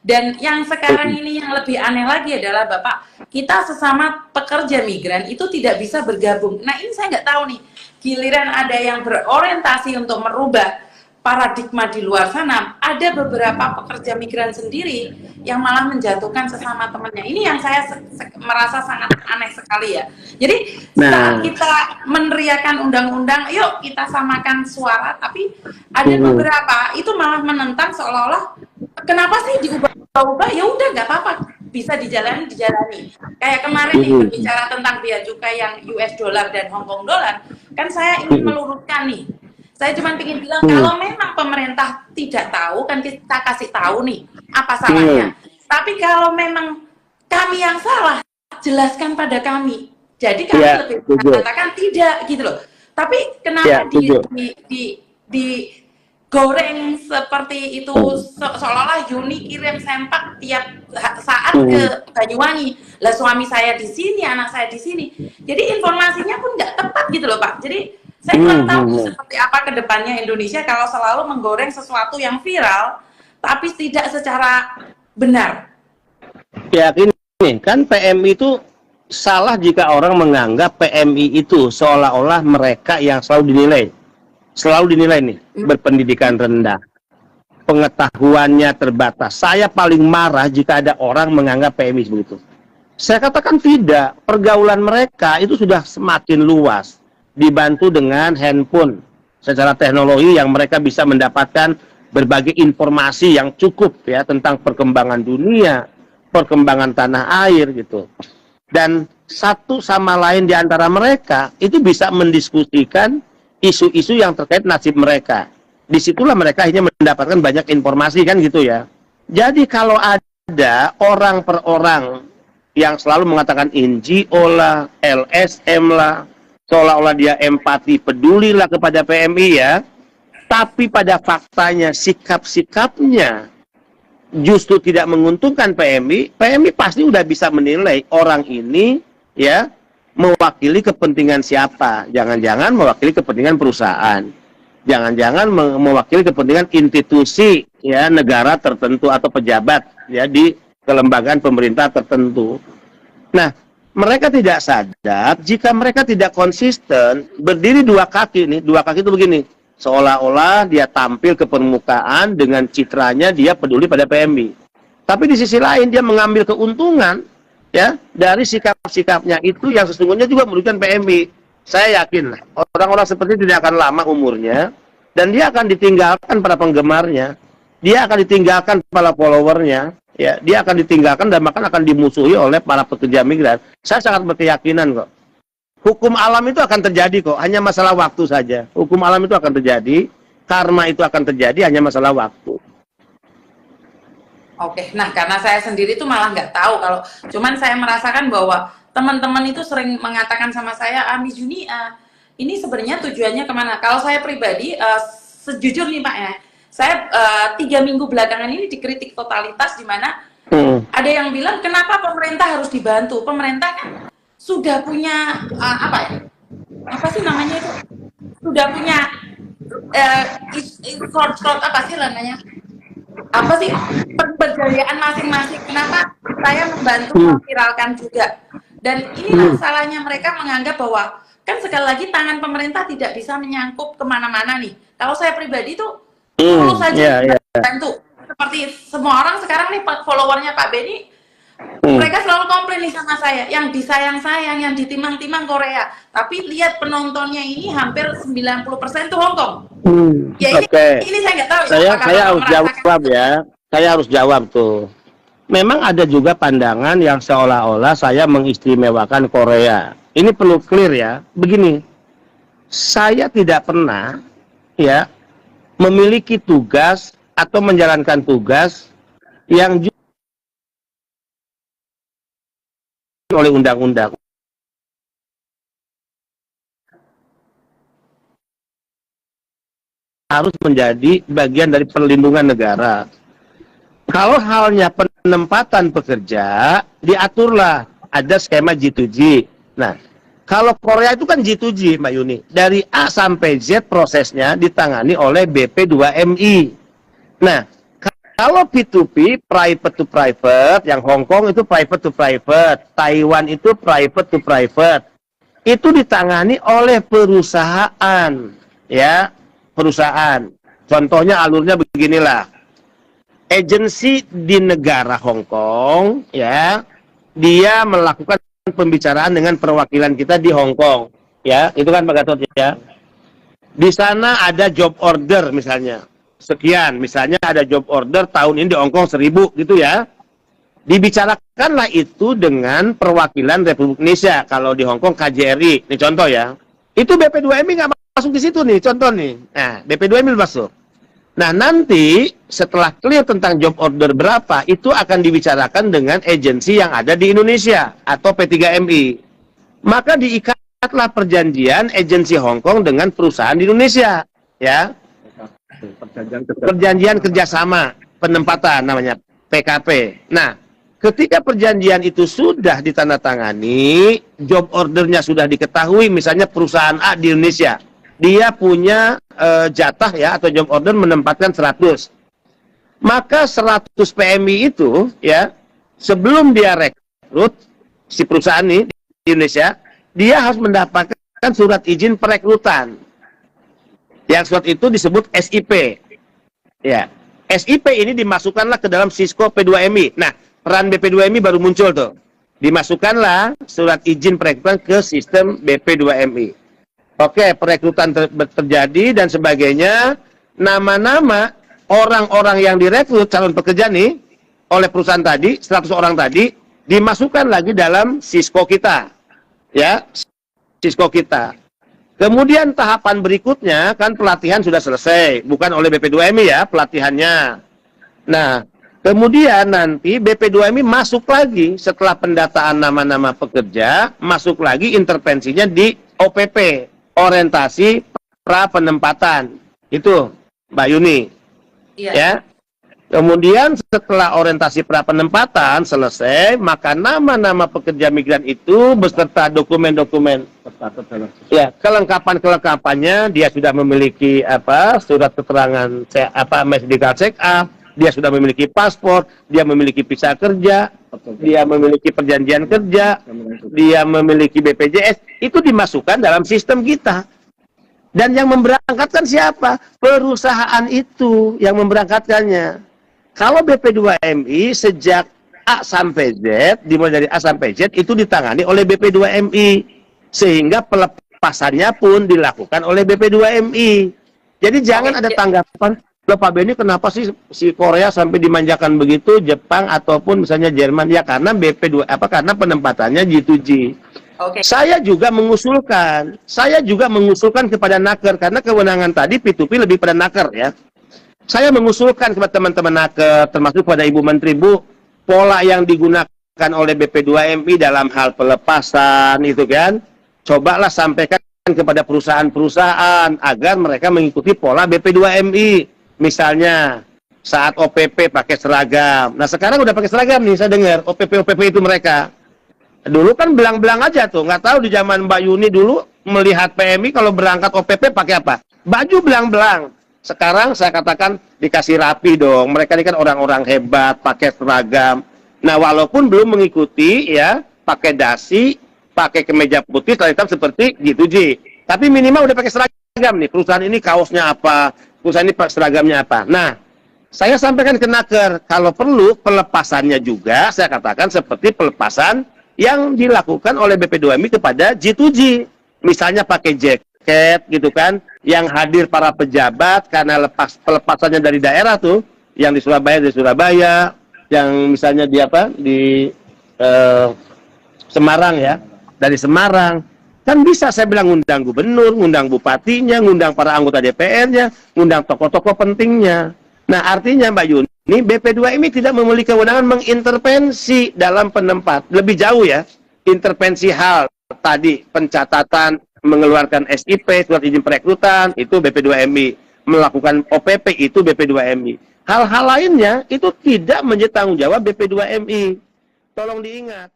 Dan yang sekarang ini yang lebih aneh lagi adalah Bapak, kita sesama pekerja migran itu tidak bisa bergabung. Nah ini saya nggak tahu nih, giliran ada yang berorientasi untuk merubah paradigma di luar sana, ada beberapa pekerja migran sendiri yang malah menjatuhkan sesama temannya. Ini yang saya merasa sangat aneh sekali ya. Jadi saat kita meneriakan undang-undang, yuk kita samakan suara, tapi ada beberapa itu malah menentang seolah-olah kenapa sih diubah-ubah? Ya udah nggak apa-apa, bisa dijalani. Kayak kemarin nih berbicara tentang bea cukai yang US dollar dan Hong Kong dollar, kan saya ingin meluruskan nih. Saya cuma ingin bilang kalau memang pemerintah tidak tahu, kan kita kasih tahu nih apa salahnya. Tapi kalau memang kami yang salah, jelaskan pada kami. Jadi kami lebih mengatakan tidak gitu loh. Tapi kenapa di goreng seperti itu seolah-olah Yuni kirim sempak tiap saat ke Banyuwangi. Lah suami saya di sini, anak saya di sini. Jadi informasinya pun nggak tepat gitu loh Pak. Jadi saya kurang tahu seperti apa kedepannya Indonesia kalau selalu menggoreng sesuatu yang viral, tapi tidak secara benar. Ya ini kan PMI itu salah jika orang menganggap PMI itu seolah-olah mereka yang selalu dinilai nih berpendidikan rendah, pengetahuannya terbatas. Saya paling marah jika ada orang menganggap PMI begitu. Saya katakan tidak, pergaulan mereka itu sudah semakin luas. Dibantu dengan handphone secara teknologi yang mereka bisa mendapatkan berbagai informasi yang cukup ya tentang perkembangan dunia, perkembangan tanah air gitu. Dan satu sama lain di antara mereka itu bisa mendiskusikan isu-isu yang terkait nasib mereka. Disitulah mereka akhirnya mendapatkan banyak informasi kan gitu ya. Jadi kalau ada orang per orang yang selalu mengatakan NGO lah, LSM lah, seolah-olah dia empati, pedulilah kepada PMI ya, tapi pada faktanya sikap-sikapnya justru tidak menguntungkan PMI, PMI pasti udah bisa menilai orang ini ya mewakili kepentingan siapa. Jangan-jangan mewakili kepentingan perusahaan, jangan-jangan mewakili kepentingan institusi ya negara tertentu atau pejabat ya di kelembagaan pemerintah tertentu. Nah, mereka tidak sadar jika mereka tidak konsisten berdiri dua kaki itu begini, seolah-olah dia tampil ke permukaan dengan citranya dia peduli pada PMI, tapi di sisi lain dia mengambil keuntungan ya dari sikap-sikapnya itu yang sesungguhnya juga merugikan PMI. Saya yakin orang-orang seperti ini tidak akan lama umurnya dan dia akan ditinggalkan para penggemarnya, dia akan ditinggalkan para followernya. Ya, dia akan ditinggalkan dan bahkan akan dimusuhi oleh para pekerja migran. Saya sangat berkeyakinan kok. Hukum alam itu akan terjadi kok, hanya masalah waktu saja. Hukum alam itu akan terjadi, karma itu akan terjadi, hanya masalah waktu. Oke, nah karena saya sendiri itu malah nggak tahu kalau, cuman saya merasakan bahwa teman-teman itu sering mengatakan sama saya, Miss Juni, ini sebenarnya tujuannya kemana? Kalau saya pribadi, sejujurnya Pak ya, saya 3 minggu belakangan ini dikritik totalitas di mana ada yang bilang kenapa pemerintah harus dibantu? Pemerintah kan sudah punya apa sih namanya itu? Sudah punya apa sih namanya? Apa sih pemberdayaan masing-masing? Kenapa saya membantu memviralkan juga? Dan inilah salahnya mereka menganggap bahwa kan sekali lagi tangan pemerintah tidak bisa menyangkut kemana-mana nih. Kalau saya pribadi tuh tulus saja bantu. Seperti semua orang sekarang nih followernya Pak Benny, mereka selalu komplain nih sama saya, yang disayang-sayang, yang ditimang-timang Korea. Tapi lihat penontonnya ini hampir 90% tuh Hongkong. Ya ini saya nggak tahu. Saya harus jawab ya. Saya harus jawab tuh. Memang ada juga pandangan yang seolah-olah saya mengistimewakan Korea. Ini perlu clear ya. Begini, saya tidak pernah ya memiliki tugas atau menjalankan tugas yang oleh undang-undang. Harus menjadi bagian dari perlindungan negara. Kalau halnya penempatan pekerja, diaturlah ada skema G2G. Nah, kalau Korea itu kan G2G, Mbak Yuni. Dari A sampai Z prosesnya ditangani oleh BP2MI. Nah, Kalau P2P, private to private, yang Hong Kong itu private to private, Taiwan itu private to private, itu ditangani oleh perusahaan, ya, perusahaan. Contohnya alurnya beginilah, agensi di negara Hong Kong, ya, dia melakukan pembicaraan dengan perwakilan kita di Hong Kong, ya, itu kan Pak Gatot, ya. Di sana ada job order misalnya. Sekian, misalnya ada job order tahun ini di Hong Kong 1000 gitu ya. Dibicarakanlah itu dengan perwakilan Republik Indonesia. Kalau di Hong Kong KJRI, ini contoh ya. Itu BP2MI nggak masuk di situ nih, contoh nih. Nah, BP2MI masuk. Nah, nanti setelah clear tentang job order berapa, itu akan dibicarakan dengan agensi yang ada di Indonesia atau P3MI. Maka diikatlah perjanjian agensi Hong Kong dengan perusahaan di Indonesia, ya. Perjanjian kerjasama penempatan namanya PKP. Nah, ketika perjanjian itu sudah ditandatangani, job ordernya sudah diketahui, misalnya perusahaan A di Indonesia, dia punya jatah ya atau job order menempatkan 100. Maka 100 PMI itu ya, sebelum dia rekrut si perusahaan ini di Indonesia, dia harus mendapatkan surat izin perekrutan. Yang surat itu disebut SIP. Ya, SIP ini dimasukkanlah ke dalam Cisco P2MI. Nah, peran BP2MI baru muncul tuh. Dimasukkanlah surat izin perekrutan ke sistem BP2MI. Oke, perekrutan terjadi dan sebagainya. Nama-nama orang-orang yang direkrut calon pekerja nih oleh perusahaan tadi, 100 orang tadi, dimasukkan lagi dalam Cisco kita. Ya, Cisco kita. Kemudian tahapan berikutnya kan pelatihan sudah selesai, bukan oleh BP2MI ya pelatihannya. Nah, kemudian nanti BP2MI masuk lagi setelah pendataan nama-nama pekerja, masuk lagi intervensinya di OPP, orientasi pra penempatan. Itu Mbak Yuni. Iya. Ya. Kemudian setelah orientasi pra penempatan selesai, maka nama-nama pekerja migran itu beserta dokumen-dokumen, ya, kelengkapan-kelengkapannya, dia sudah memiliki surat keterangan medical check up, dia sudah memiliki paspor, dia memiliki visa kerja, dia memiliki perjanjian kerja, dia memiliki BPJS, itu dimasukkan dalam sistem kita. Dan yang memberangkatkan siapa? Perusahaan itu yang memberangkatkannya. Kalau BP2MI sejak A sampai Z, dimulai dari A sampai Z, itu ditangani oleh BP2MI. Sehingga pelepasannya pun dilakukan oleh BP2MI. Jadi jangan ada tanggapan, loh Pak Benny kenapa sih si Korea sampai dimanjakan begitu, Jepang ataupun misalnya Jerman? Ya karena karena penempatannya G2G. Saya juga mengusulkan kepada Naker, karena kewenangan tadi P2P lebih pada Naker ya. Saya mengusulkan kepada teman-teman Naker, termasuk pada Ibu Menteri, Bu, pola yang digunakan oleh BP2MI dalam hal pelepasan itu kan, cobalah sampaikan kepada perusahaan-perusahaan agar mereka mengikuti pola BP2MI. Misalnya saat OPP pakai seragam. Nah sekarang udah pakai seragam nih, saya dengar OPP itu mereka. Dulu kan belang-belang aja tuh, nggak tahu di zaman Mbak Yuni dulu melihat PMI kalau berangkat OPP pakai apa? Baju belang-belang. Sekarang saya katakan dikasih rapi dong. Mereka ini kan orang-orang hebat, pakai seragam. Nah, walaupun belum mengikuti ya, pakai dasi, pakai kemeja putih, celana hitam seperti G2G. Tapi minimal udah pakai seragam nih. Perusahaan ini kaosnya apa? Perusahaan ini seragamnya apa? Nah, saya sampaikan ke Naker, kalau perlu pelepasannya juga saya katakan seperti pelepasan yang dilakukan oleh BP2MI kepada G2G. Misalnya pakai jaket gitu kan, yang hadir para pejabat karena pelepasannya dari daerah tuh, yang di Surabaya, yang misalnya di Semarang ya, dari Semarang, kan bisa saya bilang ngundang gubernur, ngundang bupatinya, ngundang para anggota DPR-nya, ngundang tokoh-tokoh pentingnya. Nah artinya Mbak Yuni, BP2MI tidak memiliki kewenangan mengintervensi dalam penempat, lebih jauh ya, intervensi hal tadi, pencatatan, mengeluarkan SIP, surat izin perekrutan, itu BP2MI. Melakukan OPP, itu BP2MI. Hal-hal lainnya, itu tidak menjadi tanggung jawab BP2MI. Tolong diingat.